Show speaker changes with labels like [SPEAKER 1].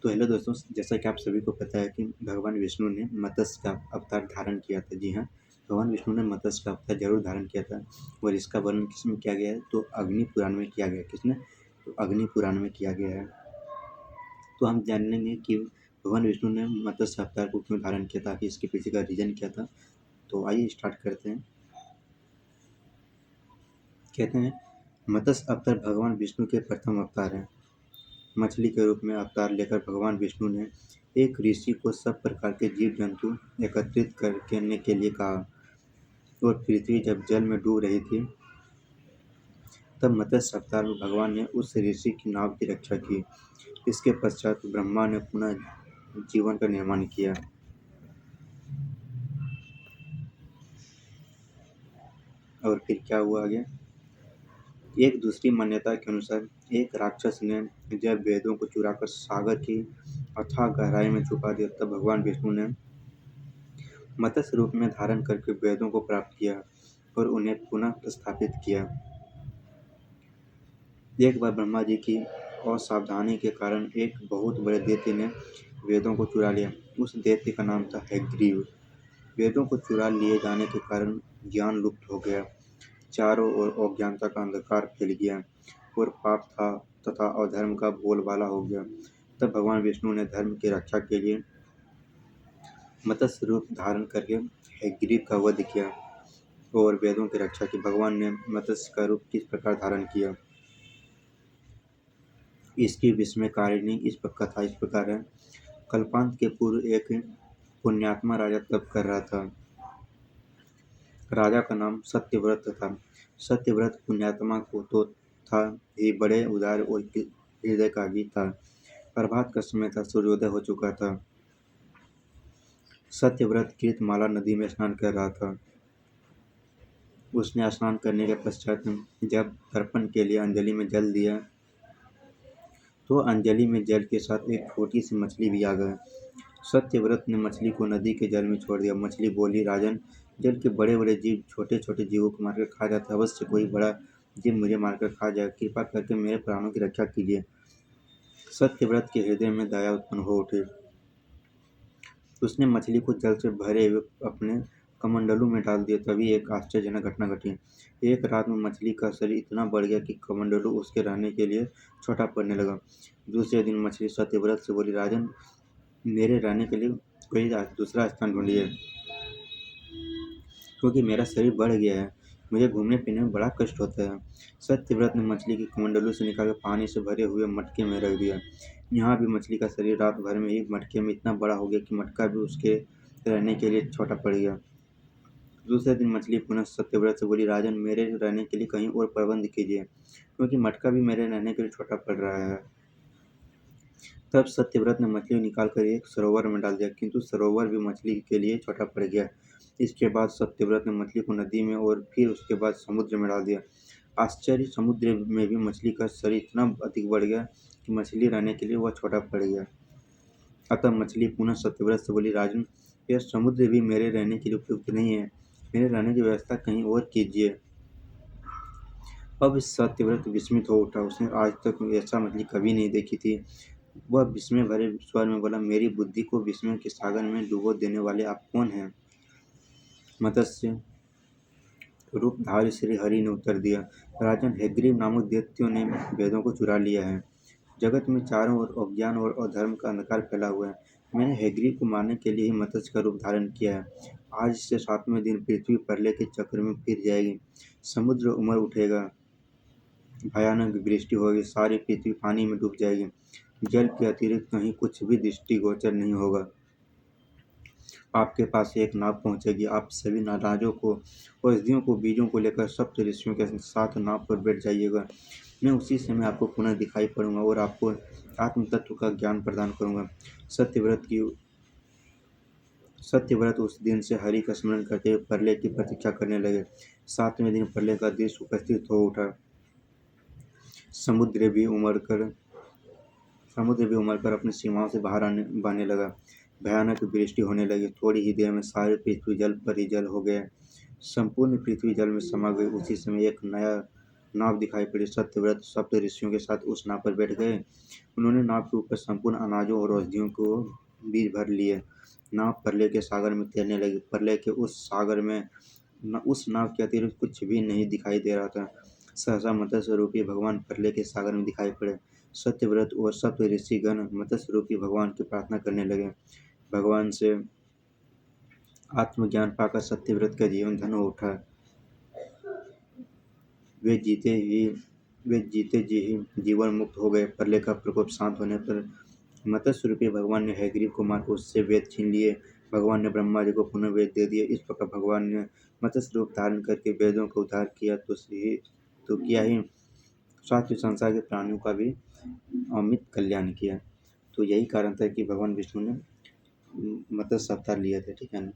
[SPEAKER 1] तो हेलो दोस्तों, जैसा कि आप सभी को पता है कि भगवान विष्णु ने मत्स्य का अवतार धारण किया था। जी हाँ, भगवान विष्णु ने मत्स्य का अवतार जरूर धारण किया था और इसका वर्णन किसमें किया गया है? तो अग्नि पुराण में किया गया है। किसने? तो अग्नि पुराण में किया गया है। तो हम जानेंगे कि भगवान विष्णु ने मत्स्य अवतार को क्यों धारण किया था, कि इसके पीछे का रीजन क्या था। तो आइए स्टार्ट करते हैं। कहते हैं, मत्स्य अवतार भगवान विष्णु के प्रथम अवतार है। मछली के रूप में अवतार लेकर भगवान विष्णु ने एक ऋषि को सब प्रकार के जीव जंतु एकत्रित करने के लिए कहा और पृथ्वी जब जल में डूब रही थी तब मत्स्य अवतार में भगवान ने उस ऋषि की नाव की रक्षा की। इसके पश्चात ब्रह्मा ने पुनः जीवन का निर्माण किया। और फिर क्या हुआ आगे? एक दूसरी मान्यता के अनुसार एक राक्षस ने जब वेदों को चुराकर सागर की अथाह गहराई में छुपा दिया, तब भगवान विष्णु ने मत्स्य रूप में धारण करके वेदों को प्राप्त किया और उन्हें पुनः स्थापित किया। एक बार ब्रह्मा जी की असावधानी के कारण एक बहुत बड़े दैत्य ने वेदों को चुरा लिया। उस दैत्य का नाम था हयग्रीव। वेदों को चुरा लिए जाने के कारण ज्ञान लुप्त हो गया, चारों ओर अज्ञानता का अंधकार फैल गया और पाप था तथा अधर्म का बोलबाला हो गया। तब भगवान विष्णु ने धर्म की रक्षा के लिए मत्स्य रूप धारण करके हयग्रीव का वध किया और वेदों की रक्षा की। भगवान ने मत्स्य का रूप किस प्रकार धारण किया, इसकी विस्मयकारिणी कथा इस प्रकार है। कल्पांत के पूर्व एक पुण्यात्मा राजा तप कर रहा था। राजा का नाम सत्यव्रत था। सत्यव्रत पुण्यात्मा को तो था ही, बड़े उदार और हृदयकागी था। प्रभात का समय था, सूर्योदय हो चुका था। सत्यव्रत कृतमाला नदी में स्नान कर रहा था। उसने स्नान करने के पश्चात जब तर्पण के लिए अंजलि में जल दिया तो अंजलि में जल के साथ एक छोटी सी मछली भी आ गई। सत्यव्रत ने मछली को नदी के जल में छोड़ दिया। मछली बोली, राजन, जल के बड़े बड़े जीव छोटे छोटे जीवों को मारकर खा जाते, अवश्य कोई बड़ा जीव मुझे मारकर खा जाए, कृपा करके मेरे प्राणों की रक्षा कीजिए। सत्यव्रत के हृदय में दया उत्पन्न हो उठी। उसने मछली को जल से भरे हुए अपने कमंडलू में डाल दिया। तभी एक आश्चर्यजनक घटना घटी। एक रात में मछली का शरीर इतना बढ़ गया कि कमंडलू उसके रहने के लिए छोटा पड़ने लगा। दूसरे दिन मछली सत्यव्रत से बोली, राजन, मेरे रहने के लिए कोई दूसरा स्थान ढूंढिए, क्योंकि मेरा शरीर बढ़ गया है, मुझे घूमने फिरने में बड़ा कष्ट होता है। सत्यव्रत ने मछली की कमंडलू से निकालकर पानी से भरे हुए मटके में रख दिया। यहाँ भी मछली का शरीर रात भर में ही मटके में इतना बड़ा हो गया कि मटका भी उसके रहने के लिए छोटा पड़ गया। दूसरे दिन मछली पुनः सत्यव्रत से बोली, राजन, मेरे रहने के लिए कहीं और प्रबंध कीजिए, क्योंकि मटका भी मेरे रहने के लिए छोटा पड़ रहा है। तब सत्यव्रत ने मछली निकालकर एक सरोवर में डाल दिया, किंतु सरोवर भी मछली के लिए छोटा पड़ गया। इसके बाद सत्यव्रत ने मछली को नदी में और फिर उसके बाद समुद्र में डाल दिया। आश्चर्य, समुद्र में भी मछली का शरीर इतना अधिक बढ़ गया कि मछली रहने के लिए वह छोटा पड़ गया। अतः मछली पुनः सत्यव्रत से बोली, राजन, यह समुद्र भी मेरे रहने के लिए उपयुक्त नहीं है, मेरे रहने की व्यवस्था कहीं और कीजिए। अब सत्यव्रत विस्मित हो उठा। उसने आज तक ऐसा मछली कभी नहीं देखी थी। वह विस्मय भरे स्वर में बोला, मेरी बुद्धि को विस्मय के सागर में डुबो देने वाले आप कौन हैं? मत्स्य रूपधारी श्री हरि ने उत्तर दिया, राजन, हयग्रीव नामक दैत्यों ने वेदों को चुरा लिया है। जगत में चारों ओर अज्ञान और अधर्म का अंधकार फैला हुआ है। मैंने हयग्रीव को मारने के लिए ही मत्स्य का रूप धारण किया है। आज से 7वें दिन पृथ्वी प्रलय के चक्र में फिर जाएगी, समुद्र उमड़ उठेगा, भयानक वृष्टि होगी, सारी पृथ्वी पानी में डूब जाएगी, जल के अतिरिक्त कहीं कुछ भी दृष्टिगोचर नहीं होगा। आपके पास एक नाव पहुंचेगी। आप सभी राजों को, औषधियों को, बीजों को लेकर सप्त ऋषियों के साथ नाव पर बैठ जाइएगा। मैं उसी समय आपको पुनः दिखाई पड़ूंगा और आपको आत्म तत्व का ज्ञान प्रदान करूंगा। सत्यव्रत उस दिन से हरि का स्मरण करते हुए प्रलय की प्रतीक्षा करने लगे। 7वें दिन प्रलय का दृश्य उपस्थित हो उठा। समुद्र भी उमड़कर अपनी सीमाओं से बाहर बहने लगा। भयानक वृष्टि होने लगी। थोड़ी ही देर में सारी पृथ्वी जल पर ही जल हो गया। संपूर्ण पृथ्वी जल में समा गई। उसी समय एक नया नाव दिखाई पड़ी। सत्यव्रत सप्त ऋषियों के साथ उस नाव पर बैठ गए। उन्होंने नाव के ऊपर संपूर्ण अनाजों और औषधियों को बीज भर लिए। नाव प्रलय के सागर में तैरने लगी। प्रलय के उस सागर में उस नाव के अतिरिक्त कुछ भी नहीं दिखाई दे रहा था। सहसा मत्स्य रूपी भगवान प्रलय के सागर में दिखाई पड़े। सत्यव्रत और सप्त ऋषिगण मत्स्य रूपी भगवान की प्रार्थना करने लगे। भगवान से आत्मज्ञान पाकर सत्यव्रत का जीवन धन्य हो उठा। वे जीते जी ही जीवन मुक्त हो गए। प्रलय का प्रकोप शांत होने पर मत्स्य रूपी भगवान ने हयग्रीव को मारकर उससे वेद छीन लिए। भगवान ने ब्रह्मा जी को पुनः वेद दे दिए। इस प्रकार भगवान ने मत्स्य रूप धारण करके वेदों का उद्धार किया तो किया ही, साथ ही संसार के प्राणियों का भी अमित कल्याण किया। तो यही कारण था कि भगवान विष्णु ने मत्स्य अवतार लिए थे। ठीक है ना।